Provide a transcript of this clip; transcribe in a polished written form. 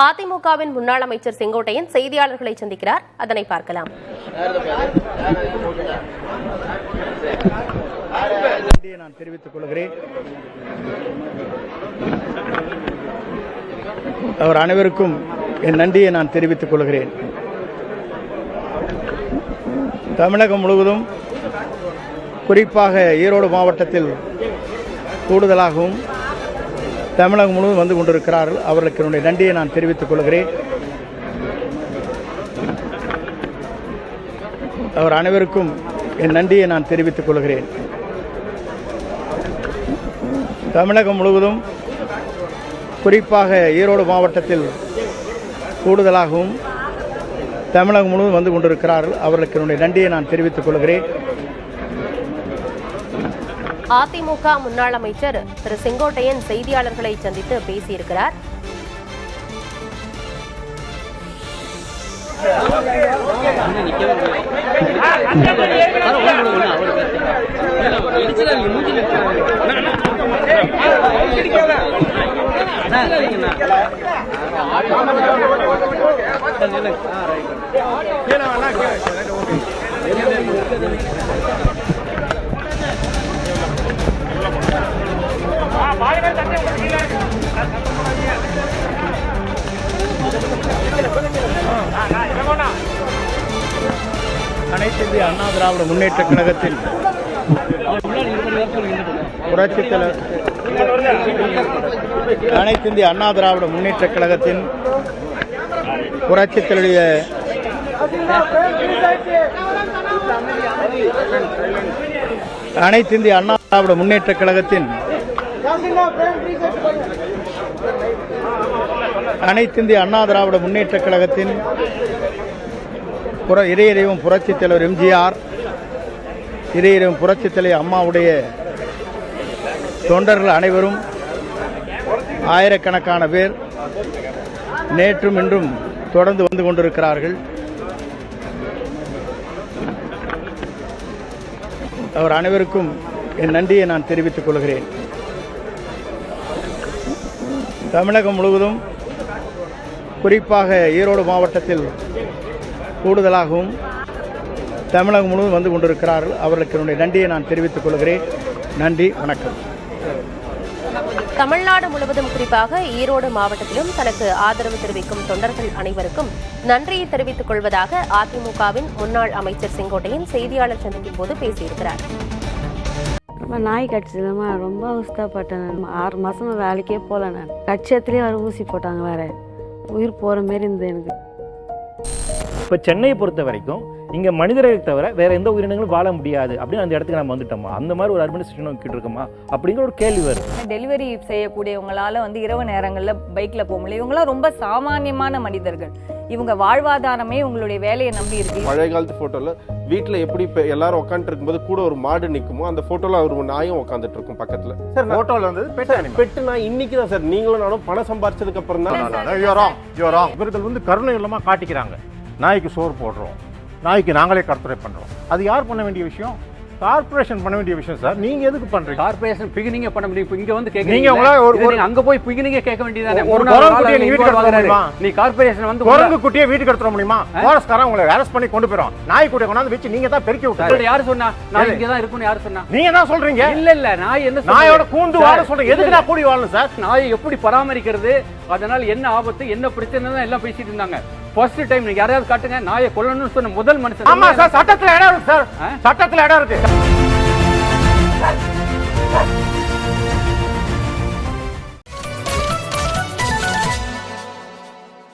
அதிமுகவின் முன்னாள் அமைச்சர் செங்கோட்டையன் செய்தியாளர்களை சந்திக்கிறார். அதனை பார்க்கலாம். நான் தெரிவித்துக் கொள்கிறேன். அவர் அனைவருக்கும் என் நன்றியை நான் தெரிவித்துக் கொள்கிறேன். தமிழகம் முழுவதும் குறிப்பாக ஈரோடு மாவட்டத்தில் கூடுதலாகவும் தமிழகம் முழுவதும் வந்து கொண்டிருக்கிறார்கள். அவர்களுக்கு என்னுடைய நன்றியை நான் தெரிவித்துக் கொள்கிறேன். அவர் அனைவருக்கும் என் நன்றியை நான் தெரிவித்துக் கொள்கிறேன். தமிழகம் முழுவதும் குறிப்பாக ஈரோடு மாவட்டத்தில் கூடுதலாகவும் தமிழகம் முழுவதும் வந்து கொண்டிருக்கிறார்கள். அவர்களுக்கு என்னுடைய நன்றியை நான் தெரிவித்துக் கொள்கிறேன். அதிமுக முன்னாள் அமைச்சர் திரு செங்கோட்டையன் செய்தியாளர்களை சந்தித்து பேசியிருக்கிறார். அனைத்து இந்திய அண்ணா திராவிட முன்னேற்ற கழகத்தின் புரட்சித் தலைவர் அனைத்து இந்திய அண்ணா திராவிட முன்னேற்ற கழகத்தின் புரட்சித் தலைவர் அனைத்து இந்திய அண்ணா திராவிட முன்னேற்ற கழகத்தின் அனைத்து இந்திய அண்ணா திராவிட முன்னேற்ற கழகத்தின் இதயதெய்வம் புரட்சித் தலைவர் எம்ஜிஆர், இதயதெய்வம் புரட்சித் தலைவர் அம்மாவுடைய தொண்டர்கள் அனைவரும் ஆயிரக்கணக்கான பேர் நேற்றும் இன்றும் தொடர்ந்து வந்து கொண்டிருக்கிறார்கள். அவர் அனைவருக்கும் என் நன்றியை நான் தெரிவித்துக் கொள்கிறேன். தமிழகம் முழுவதும் குறிப்பாக ஈரோடு மாவட்டத்தில் கூடுதலாகவும் தமிழகம் முழுவதும் வந்து கொண்டிருக்கிறார்கள். அவர்களுக்கு என்னுடைய நன்றியை நான் தெரிவித்துக் கொள்கிறேன். நன்றி, வணக்கம். தமிழ்நாடு முழுவதும் குறிப்பாக ஈரோடு மாவட்டத்திலும் தனக்கு ஆதரவு தெரிவிக்கும் தொண்டர்கள் அனைவருக்கும் நன்றியை தெரிவித்துக் கொள்வதாக அதிமுகவின் முன்னாள் அமைச்சர் செங்கோட்டையன் செய்தியாளர் சந்திப்பின் போது பேசியிருக்கிறார். நாய் கட்சியிலமா ரொம்ப அவஸ்தப்பட்டேன். 6 மாசமா வேலைக்கே போகல. நான் கட்சியத்திலேயே வர ஊசி போட்டாங்க. வேற உயிர் போற மாரி இருந்தது எனக்கு. இப்போ சென்னையை பொறுத்த வரைக்கும் இங்கே மனிதர்களை தவிர வேற எந்த உயிரினங்களும் வாழ முடியாது அப்படின்னு அந்த இடத்துக்கு நம்ம வந்துட்டோமா? அந்த மாதிரி ஒரு அர்பனைசேஷன் நோக்கிட்டு இருக்கோமா அப்படிங்கிற ஒரு கேள்வி வருது. டெலிவரி செய்யக்கூடியவங்களால இரவு நேரங்களில் பைக்கில் போக முடியல. இவங்களாம் ரொம்ப சாமானியமான மனிதர்கள். இவங்க வாழ்வாதாரமே உங்களுடைய வேலையை நம்பி இருக்கு. பழைய காலத்து போட்டோல வீட்டில் எப்படி எல்லாரும் உட்காந்துட்டு இருக்கும்போது கூட ஒரு மாடு நிற்குமோ அந்த போட்டோல ஒரு நாயும் உட்காந்துட்டு இருக்கும் பக்கத்துல. சார் போட்டோல வந்து பெட்டு நான் இன்னைக்கு தான் சார் நீங்களும் நானும் பணம் சம்பாரிச்சதுக்கு அப்புறம் தான் இவர்கள் கருணை இல்லாம காட்டிக்கிறாங்க. நாய்க்கு சோறு போடுறோம், நாய்க்கு நாங்களே கர்த்தரை பண்றோம். அது யார் பண்ண வேண்டிய விஷயம்? கார்ப்பரேஷன் பண்ண வேண்டிய விஷயம் சார். நீங்க எதுக்கு பண்றீங்க? கார்ப்பரேஷன் பிகினிங்க பண்ண முடியும். இப்போ இங்க வந்து கேக்குறீங்க. நீங்க உங்கள அங்க போய் பிகினிங்க கேட்க வேண்டியதானே. ஒரு குரங்குட்டியை நீ வீட்டுக்கு எடுத்து முடியுமா? நீ கார்ப்பரேஷன் வந்து குரங்குட்டியை வீட்டுக்கு எடுத்து முடியுமா? ஃபாரஸ்ட்காரன் உங்களை அரெஸ்ட் பண்ணி கொண்டு போறோம். நாய்க்குட்டியை கொண்டாந்து வெச்சு நீங்க தான் பெருக்கி விட்டாரு. யாரு சொன்னா? நான் இங்க தான் இருக்கணும் யாரு சொன்னா? நீங்க தான் சொல்றீங்க. இல்ல நாய் என்ன நாயோட கூண்டு வாழ சொல்றீங்க. எதுக்கு நான் கூடி வாழணும் சார்? நாயை எப்படி பராமரிக்கிறது, அதனால என்ன ஆபத்து, என்ன பிரச்சனை தான் எல்லாம் பேசிட்டு இருந்தாங்க. ஃபர்ஸ்ட் டைம் நீங்க யாரையாவது காட்டுங்க நாயை கொல்லணும்னு சொன்ன முதல் மனுஷன். ஆமா சார், சட்டத்துல இடம் இருக்கு சார். சட்டத்துல இடம் இருக்கு.